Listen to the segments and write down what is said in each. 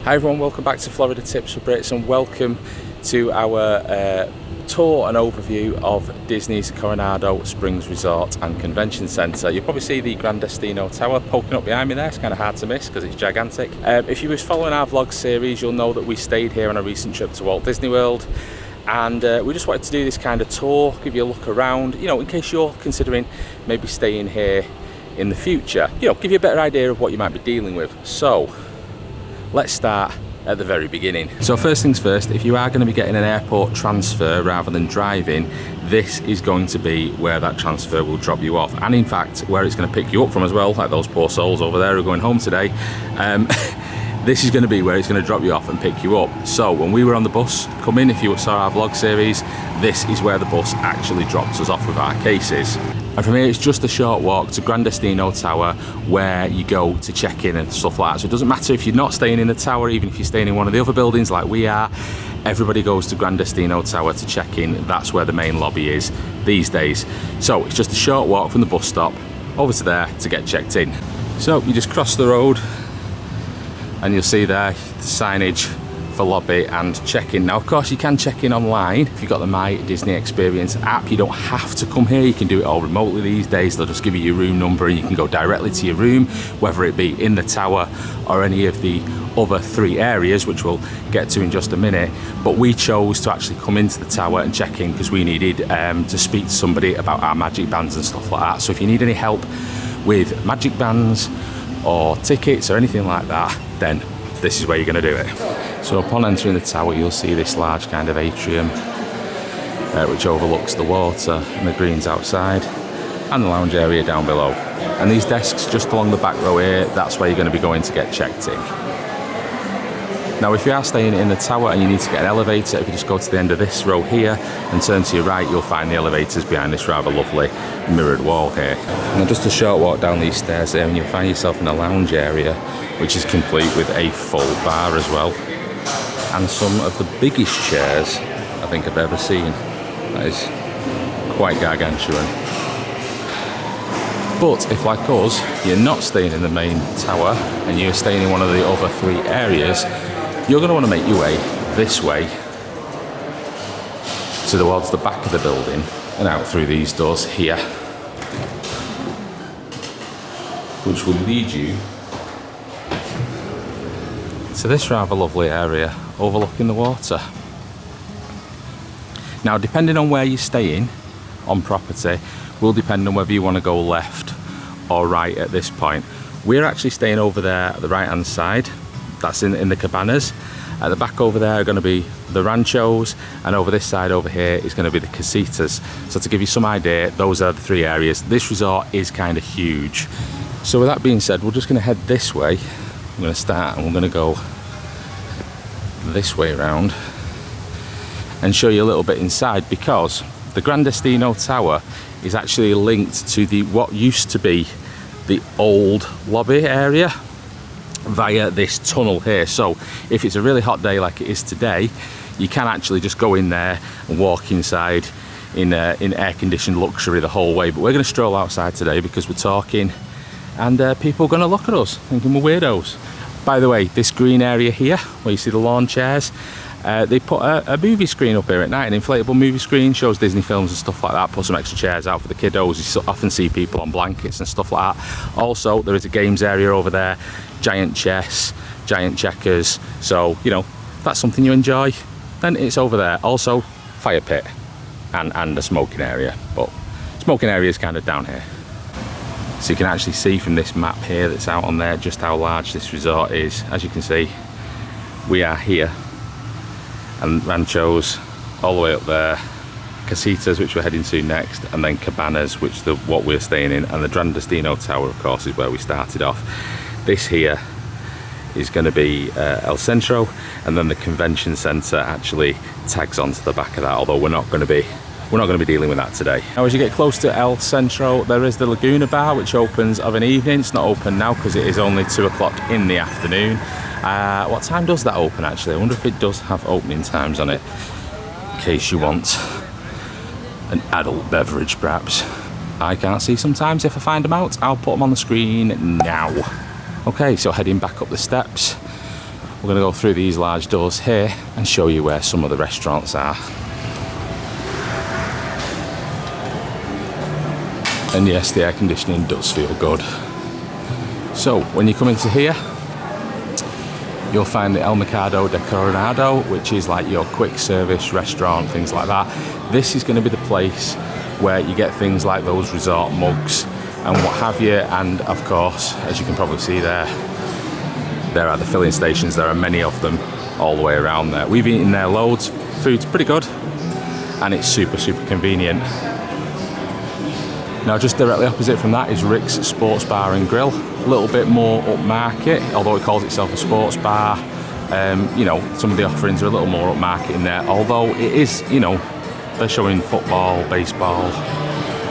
Hi everyone, welcome back to Florida Tips for Brits and welcome to our tour and overview of Disney's Coronado Springs Resort and Convention Centre. You'll probably see the Grand Destino Tower poking up behind me there. It's kind of hard to miss because it's gigantic. If you was following our vlog series, you'll know that we stayed here on a recent trip to Walt Disney World, and we just wanted to do this kind of tour, give you a look around, you know, in case you're considering maybe staying here in the future, you know, give you a better idea of what you might be dealing with. So let's start at the very beginning. So first things first, if you are going to be getting an airport transfer rather than driving, this is going to be where that transfer will drop you off, and in fact where it's going to pick you up from as well, like those poor souls over there who are going home today. This is going to be where it's going to drop you off and pick you up. So when we were on the bus coming, if you saw our vlog series, this is where the bus actually drops us off with our cases. And from here it's just a short walk to Grand Destino Tower, where you go to check in and stuff like that. So it doesn't matter if you're not staying in the tower, even if you're staying in one of the other buildings like we are, everybody goes to Grand Destino Tower to check in. That's where the main lobby is these days. So it's just a short walk from the bus stop over to there to get checked in. So you just cross the road and you'll see there the signage for lobby and check-in. Now of course you can check in online if you've got the My Disney Experience app. You don't have to come here, you can do it all remotely these days. They'll just give you your room number and you can go directly to your room, whether it be in the tower or any of the other three areas, which we'll get to in just a minute. But we chose to actually come into the tower and check in because we needed to speak to somebody about our magic bands and stuff like that. So if you need any help with magic bands or tickets or anything like that, then this is where you're going to do it. So upon entering the tower, you'll see this large kind of atrium which overlooks the water and the greens outside and the lounge area down below. And these desks just along the back row here, that's where you're going to be going to get checked in. Now if you are staying in the tower and you need to get an elevator, if you just go to the end of this row here and turn to your right, you'll find the elevators behind this rather lovely mirrored wall here. And just a short walk down these stairs there and you'll find yourself in a lounge area, which is complete with a full bar as well, and some of the biggest chairs I think I've ever seen. That is quite gargantuan. But if, like us, you're not staying in the main tower and you're staying in one of the other three areas, you're going to want to make your way this way towards the back of the building and out through these doors here, which will lead you to this rather lovely area overlooking the water. Now depending on where you're staying on property will depend on whether you want to go left or right at this point. We're actually staying over there at the right hand side, that's in the Cabanas. At the back over there are going to be the Ranchos, and over this side over here is going to be the Casitas. So to give you some idea, those are the three areas. This resort is kind of huge. So with that being said, we're just going to head this way. I'm going to start and we're going to go this way around and show you a little bit inside, because the Grand Destino Tower is actually linked to what used to be the old lobby area via this tunnel here. So if it's a really hot day like it is today, you can actually just go in there and walk inside in air-conditioned luxury the whole way. But we're going to stroll outside today because we're talking and people are going to look at us thinking we're weirdos. By the way, this green area here where you see the lawn chairs, they put a movie screen up here at night, an inflatable movie screen, shows Disney films and stuff like that. Put some extra chairs out for the kiddos. You often see people on blankets and stuff like that. Also, there is a games area over there, giant chess, giant checkers. So, you know, if that's something you enjoy, then it's over there. Also, fire pit and a smoking area. But smoking area is kind of down here. So you can actually see from this map here that's out on there just how large this resort is. As you can see, we are here. And Ranchos all the way up there, Casitas, which we're heading to next, and then Cabanas, which is what we're staying in, and the Grand Destino Tower, of course, is where we started off. This here is going to be El Centro, and then the convention centre actually tags onto the back of that, although we're not going to be dealing with that today. Now as you get close to El Centro, there is the Laguna Bar, which opens of an evening. It's not open now because it is only 2 o'clock in the afternoon. What time does that open actually? I wonder if it does have opening times on it, in case you want an adult beverage perhaps. I can't see sometimes. If I find them out, I'll put them on the screen now. Okay, so heading back up the steps, We're going to go through these large doors here and show you where some of the restaurants are. And yes, the air conditioning does feel good. So when you come into here, you'll find the El Mercado de Coronado, which is like your quick service restaurant, things like that. This is going to be the place where you get things like those resort mugs and what have you. And of course, as you can probably see there are the filling stations. There are many of them all the way around there. We've eaten there loads. Food's pretty good and it's super convenient. Now just directly opposite from that is Rick's Sports Bar and Grill. A little bit more upmarket, although it calls itself a sports bar. You know, some of the offerings are a little more upmarket in there, although it is, you know, they're showing football, baseball,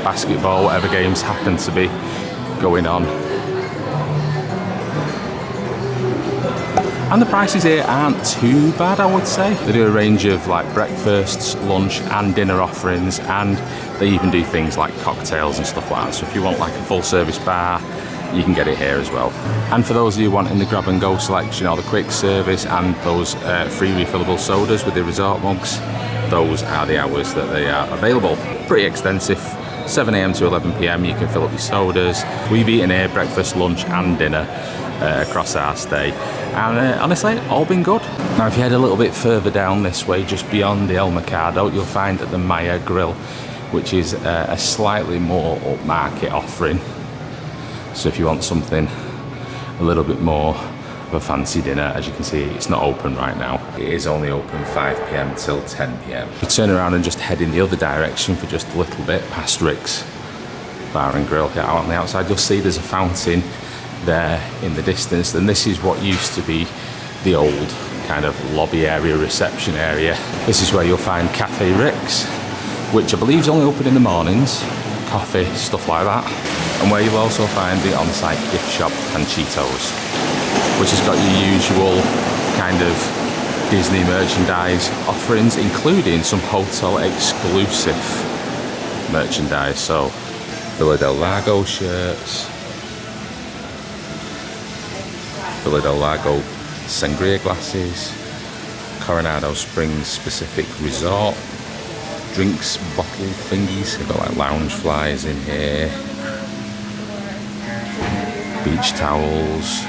basketball, whatever games happen to be going on. And the prices here aren't too bad, I would say. They do a range of like breakfasts, lunch and dinner offerings, and they even do things like cocktails and stuff like that. So if you want like a full service bar, you can get it here as well. And for those of you wanting the grab and go selection or the quick service and those free refillable sodas with the resort mugs, those are the hours that they are available. Pretty extensive. 7 AM to 11 PM you can fill up your sodas. We've eaten here breakfast, lunch and dinner across our stay, and honestly all been good. Now if you head a little bit further down this way, just beyond the El Mercado, you'll find the Maya Grill, which is a slightly more upmarket offering. So if you want something a little bit more of a fancy dinner, as you can see it's not open right now. It is only open 5 PM till 10 PM. You turn around and just head in the other direction for just a little bit past Rick's Bar and Grill. Out on the outside you'll see there's a fountain there in the distance, and this is what used to be the old kind of lobby area, reception area. This is where you'll find Cafe Rick's, which I believe is only open in the mornings, coffee, stuff like that, and where you'll also find the on-site gift shop Ranchos, which has got your usual kind of Disney merchandise offerings, including some hotel exclusive merchandise. So Villa del Lago shirts, Villa del Lago sangria glasses, Coronado Springs specific resort drinks bottle thingies. They've got like lounge flies in here, beach towels,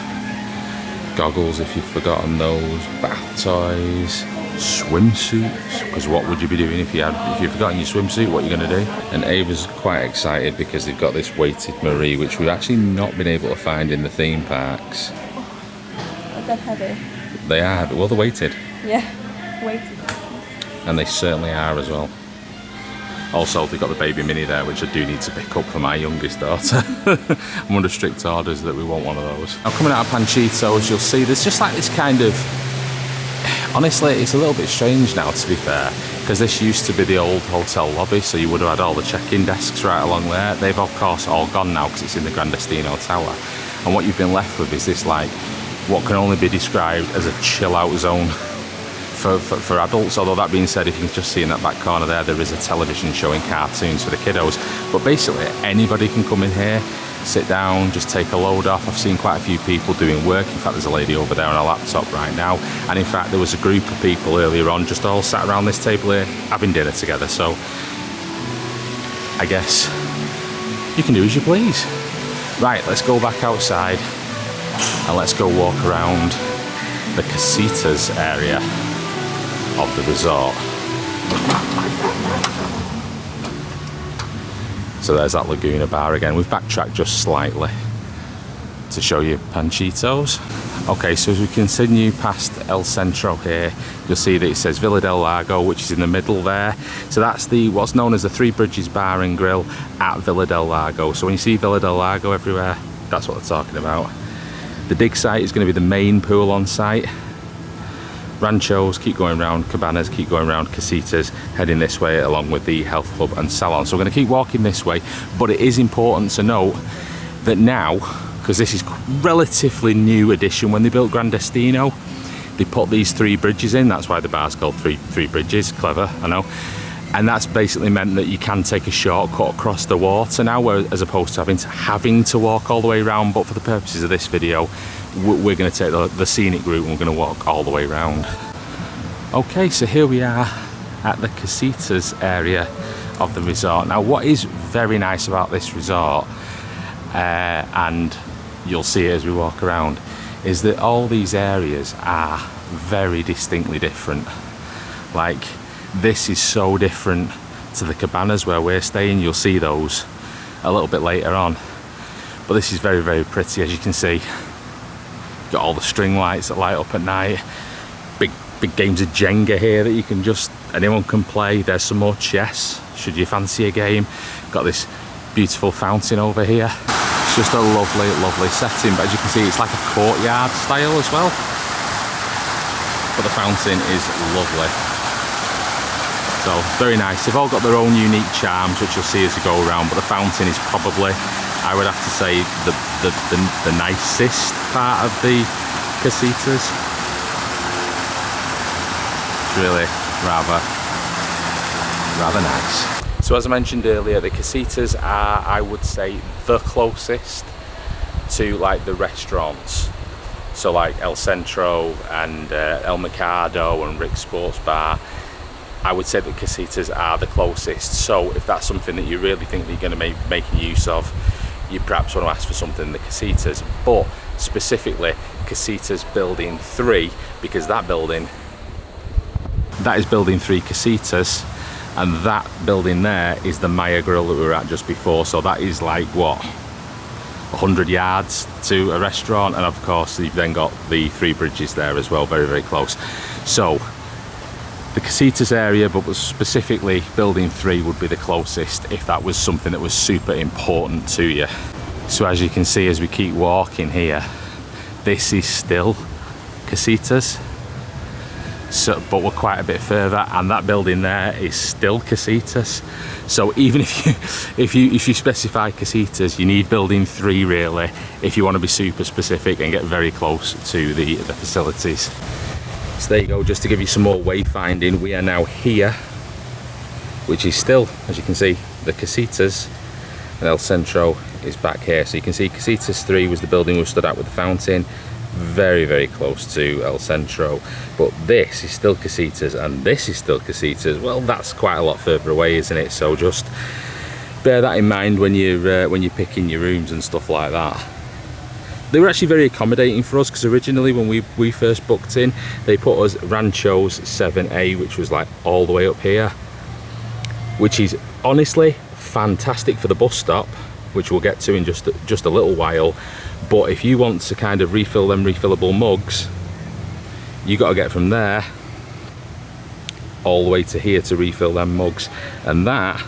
goggles if you've forgotten those, bath toys, swimsuits, because what would you be doing if you've forgotten your swimsuit? What are you going to do? And Ava's quite excited because they've got this weighted Marie, which we've actually not been able to find in the theme parks. They're heavy. They are heavy. Well, they're weighted. Yeah, weighted. And they certainly are as well. Also, they've got the baby mini there, which I do need to pick up for my youngest daughter. I'm under strict orders that we want one of those. Now, coming out of Ranchos, you'll see there's just like this kind of... Honestly, it's a little bit strange now, to be fair, because this used to be the old hotel lobby, so you would have had all the check-in desks right along there. They've, of course, all gone now because it's in the Destino Tower. And what you've been left with is this, like, what can only be described as a chill-out zone for adults. Although that being said, if you can just see in that back corner there is a television showing cartoons for the kiddos. But basically anybody can come in here, sit down, just take a load off. I've seen quite a few people doing work. In fact, there's a lady over there on a laptop right now, and in fact there was a group of people earlier on just all sat around this table here having dinner together. So I guess you can do as you please. Right, let's go back outside and let's go walk around the Casitas area of the resort. So there's that Laguna bar again. We've backtracked just slightly to show you Ranchos. Okay, so as we continue past El Centro here, you'll see that it says Villa del Lago, which is in the middle there. So that's the what's known as the Three Bridges Bar and Grill at Villa del Lago. So when you see Villa del Lago everywhere, that's what they're talking about. The dig site is going to be the main pool on site. Ranchos, keep going round, Cabanas, keep going round, Casitas, heading this way along with the health club and salon. So we're going to keep walking this way, but it is important to note that now, because this is relatively new addition, when they built Gran Destino, they put these three bridges in. That's why the bar's called three bridges. Clever, I know. And that's basically meant that you can take a shortcut across the water now, as opposed to having to walk all the way around. But for the purposes of this video, we're going to take the scenic route and we're going to walk all the way around. Okay, so here we are at the Casitas area of the resort. Now, what is very nice about this resort, and you'll see it as we walk around, is that all these areas are very distinctly different. Like, this is so different to the Cabanas where we're staying. You'll see those a little bit later on, but this is very, very pretty. As you can see, you've got all the string lights that light up at night, big games of Jenga here that you can anyone can play. There's some more chess should you fancy a game. Got this beautiful fountain over here. It's just a lovely setting, but as you can see, it's like a courtyard style as well, but the fountain is lovely. So very nice. They've all got their own unique charms, which you'll see as you go around, but the fountain is probably, I would have to say, the nicest part of the Casitas. It's really rather nice. So as I mentioned earlier, the Casitas are, I would say, the closest to like the restaurants. So like El Centro and El Mercado and Rick's Sports Bar, I would say that Casitas are the closest. So if that's something that you really think that you're going to be making use of, you perhaps want to ask for something in the Casitas. But specifically Casitas Building 3, because that is Building 3 Casitas, and that building there is the Maya Grill that we were at just before. So that is like, what, 100 yards to a restaurant, and of course you've then got the Three Bridges there as well, very, very close. So the Casitas area, but specifically Building 3 would be the closest if that was something that was super important to you. So as you can see as we keep walking here, this is still Casitas, so, but we're quite a bit further, and that building there is still Casitas. So even if you specify Casitas, you need Building 3 really if you want to be super specific and get very close to the facilities. So there you go, just to give you some more wayfinding. We are now here, which is still, as you can see, the Casitas, and El Centro is back here. So you can see Casitas 3 was the building we stood at with the fountain, very, very close to El Centro. But this is still Casitas, and this is still Casitas. Well, that's quite a lot further away, isn't it? So just bear that in mind when you're picking your rooms and stuff like that. They were actually very accommodating for us, because originally when we first booked in, they put us Ranchos 7A, which was like all the way up here, which is honestly fantastic for the bus stop, which we'll get to in just a little while. But if you want to kind of refill them refillable mugs, you got to get from there all the way to here to refill them mugs, and that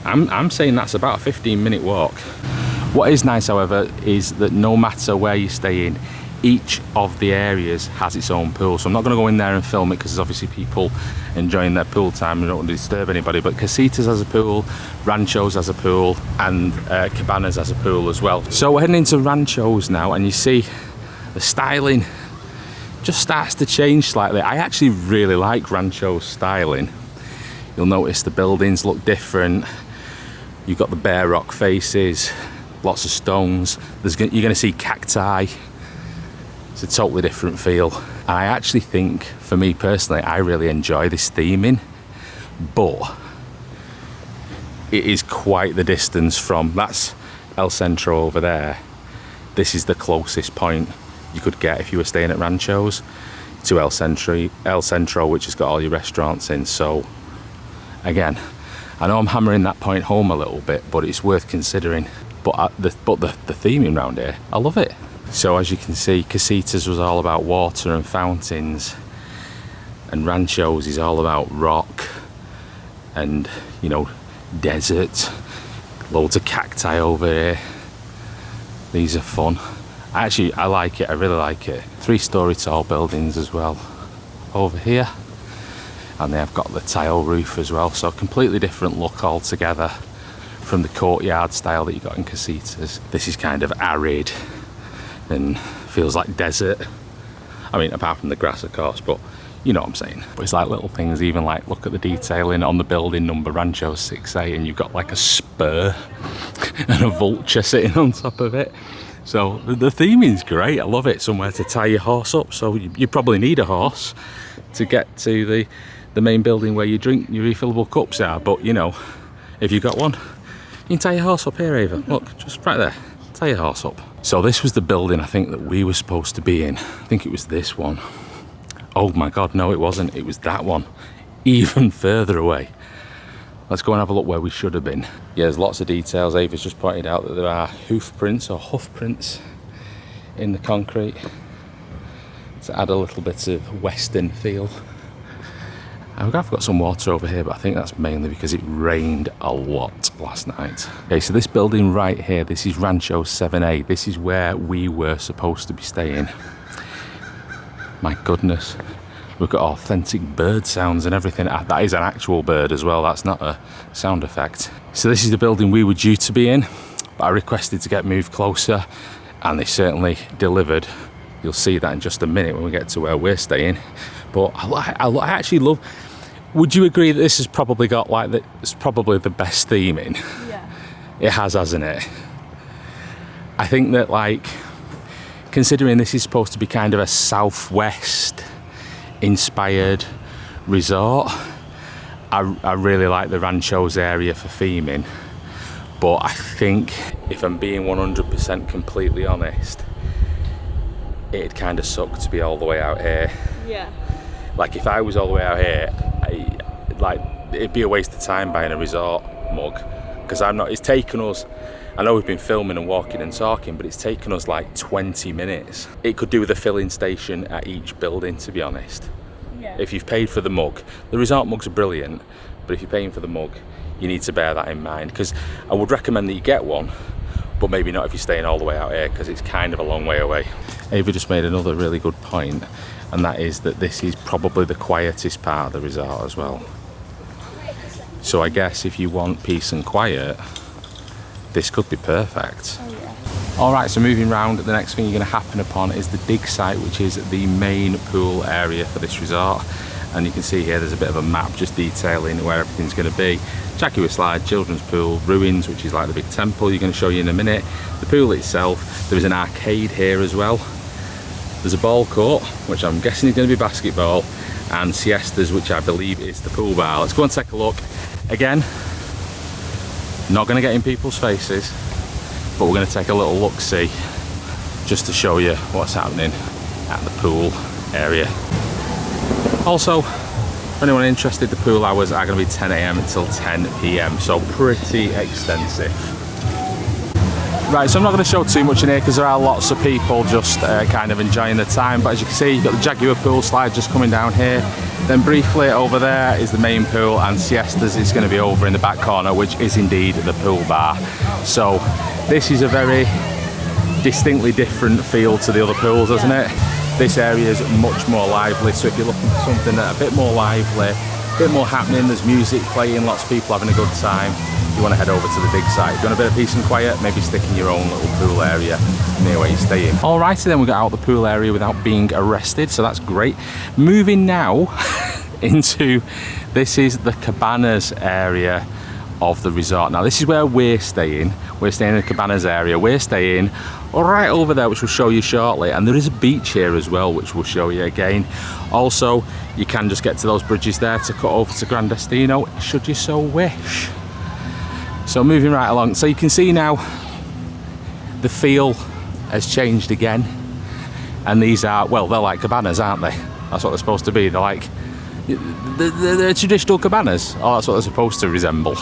I'm saying that's about a 15-minute walk. What is nice, however, is that no matter where you stay in, each of the areas has its own pool. So I'm not going to go in there and film it, because there's obviously people enjoying their pool time and don't want to disturb anybody. But Casitas has a pool, Ranchos has a pool, and Cabanas has a pool as well. So we're heading into Ranchos now, and you see the styling just starts to change slightly. I actually really like Ranchos styling. You'll notice the buildings look different. You've got the bare rock faces, lots of stones. You're going to see cacti. It's a totally different feel. And I actually think, for me personally, I really enjoy this theming, but it is quite the distance from, that's El Centro over there. This is the closest point you could get if you were staying at Ranchos to El Centro, which has got all your restaurants in. So again, I know I'm hammering that point home a little bit, but it's worth considering. But the theming around here, I love it. So as you can see, Casitas was all about water and fountains, and Ranchos is all about rock and, you know, desert. Loads of cacti over here. These are fun. I like it, I really like it. 3-story tall buildings as well over here, and they have got the tile roof as well, so a completely different look altogether from the courtyard style that you got in Casitas. This is kind of arid and feels like desert. I mean, apart from the grass, of course, but you know what I'm saying. But it's like little things, even like look at the detailing on the building number Ranchos 6A, and you've got like a spur and a vulture sitting on top of it. So the theming's great. I love it. Somewhere to tie your horse up. So you probably need a horse to get to the main building where you drink your refillable cups are. But you know, if you've got one, you can tie your horse up here, Ava. Look, just right there. Tie your horse up. So this was the building I think that we were supposed to be in. I think it was this one. Oh my God, no it wasn't. It was that one. Even further away. Let's go and have a look where we should have been. Yeah, there's lots of details. Ava's just pointed out that there are hoof prints or hoof prints in the concrete to add a little bit of western feel. I've got some water over here, but I think that's mainly because it rained a lot last night. Okay, so this building right here, this is Ranchos 7A. This is where we were supposed to be staying. My goodness, we've got authentic bird sounds and everything. That is an actual bird as well, that's not a sound effect. So this is the building we were due to be in, but I requested to get moved closer, and they certainly delivered. You'll see that in just a minute when we get to where we're staying. But I actually love, would you agree that this has probably got like, it's probably the best theming? Yeah. It has, hasn't it? I think that, like, considering this is supposed to be kind of a southwest inspired resort, I really like the Ranchos area for theming. But I think, if I'm being 100% completely honest, it'd kind of suck to be all the way out here. Yeah. Like, if I was all the way out here, it'd be a waste of time buying a resort mug, because it's taken us, I know we've been filming and walking and talking, but it's taken us like 20 minutes. It could do with a filling station at each building, to be honest. Yeah. If you've paid for the mug, the resort mugs are brilliant, but if you're paying for the mug, you need to bear that in mind, because I would recommend that you get one, but maybe not if you're staying all the way out here, because it's kind of a long way away. Ava just made another really good point, and that is that this is probably the quietest part of the resort as well. So I guess if you want peace and quiet, this could be perfect. Oh, yeah. Alright, so moving round, the next thing you're going to happen upon is the dig site, which is the main pool area for this resort. And you can see here there's a bit of a map just detailing where everything's going to be. Jaguar slide, children's pool, ruins, which is like the big temple you're going to show you in a minute. The pool itself, there is an arcade here as well. There's a ball court, which I'm guessing is going to be basketball, and siestas, which I believe is the pool bar. Let's go and take a look. Again, not going to get in people's faces, but we're going to take a little look-see just to show you what's happening at the pool area. Also, for anyone interested, the pool hours are going to be 10 AM until 10 PM, so pretty extensive. Right, so I'm not going to show too much in here because there are lots of people just kind of enjoying the time, but as you can see, you've got the Jaguar pool slide just coming down here. Then briefly over there is the main pool, and siestas is going to be over in the back corner, which is indeed the pool bar. So this is a very distinctly different feel to the other pools, isn't it? This area is much more lively, so if you're looking for something a bit more lively, a bit more happening, there's music playing, lots of people having a good time, you want to head over to the dig site. If you want a bit of peace and quiet, maybe stick in your own little pool area near where you're staying. Alrighty then, we got out of the pool area without being arrested, so that's great. Moving now into, this is the Cabanas area of the resort. Now this is where we're staying. We're staying in the Cabanas area. We're staying right over there, which we'll show you shortly, and there is a beach here as well, which we'll show you again. Also, you can just get to those bridges there to cut over to Gran Destino, should you so wish. So moving right along, so you can see now the feel has changed again, and these are, well, they're like cabanas, aren't they? That's what they're supposed to be. They're like they're traditional cabanas. Oh, that's what they're supposed to resemble.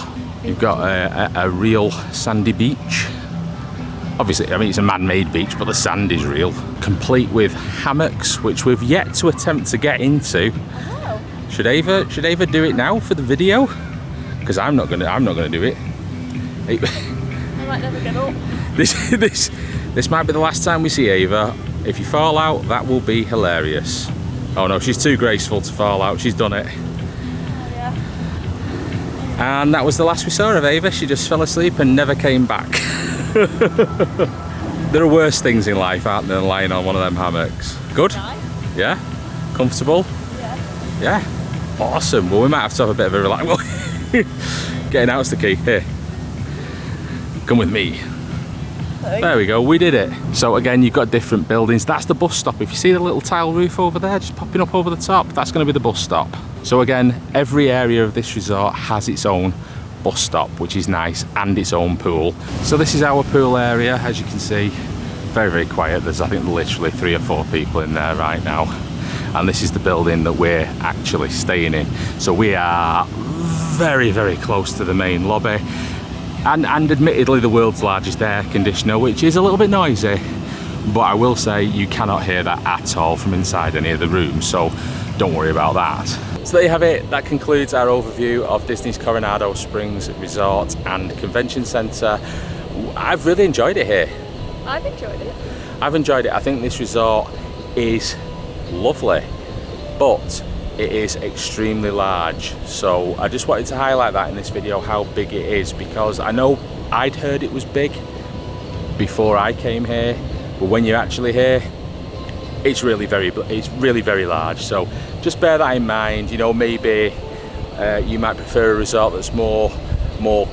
You've got a real sandy beach. Obviously, I mean, it's a man-made beach, but the sand is real. Complete with hammocks, which we've yet to attempt to get into. Oh. Should Ava do it now for the video? Because I'm not gonna do it. I might never get up. This might be the last time we see Ava. If you fall out, that will be hilarious. Oh no, she's too graceful to fall out. She's done it. Oh, yeah. And that was the last we saw of Ava. She just fell asleep and never came back. There are worse things in life, aren't there, than lying on one of them hammocks. Good? Yeah? Comfortable? Yeah. Yeah? Awesome. Well, we might have to have a bit of a relax. Well, getting out's the key. Here. Come with me. There we go, we did it. So again, you've got different buildings. That's the bus stop. If you see the little tile roof over there, just popping up over the top, that's going to be the bus stop. So again, every area of this resort has its own bus stop, which is nice, and its own pool. So this is our pool area, as you can see. Very, very quiet. There's, I think, literally 3 or 4 people in there right now. And this is the building that we're actually staying in. So we are very, very close to the main lobby. And admittedly the world's largest air conditioner, which is a little bit noisy, but I will say you cannot hear that at all from inside any of the rooms, so don't worry about that. So there you have it. That concludes our overview of Disney's Coronado Springs Resort and Convention Centre. I've really enjoyed it here. I've enjoyed it. I've enjoyed it. I think this resort is lovely, but it is extremely large, so I just wanted to highlight that in this video, how big it is, because I know I'd heard it was big before I came here, but when you're actually here, it's really very large. So just bear that in mind. You know, maybe you might prefer a resort that's more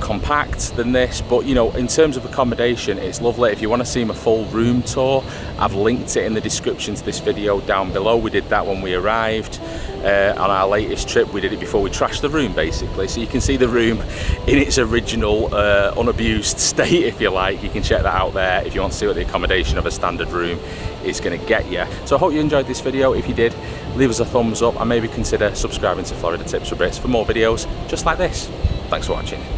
compact than this, but you know, in terms of accommodation, it's lovely. If you want to see my full room tour, I've linked it in the description to this video down below. We did that when we arrived on our latest trip. We did it before we trashed the room, basically, so you can see the room in its original unabused state, if you like. You can check that out there if you want to see what the accommodation of a standard room is going to get you. So I hope you enjoyed this video. If you did, leave us a thumbs up and maybe consider subscribing to Florida Tips for Brits for more videos just like this. Thanks for watching.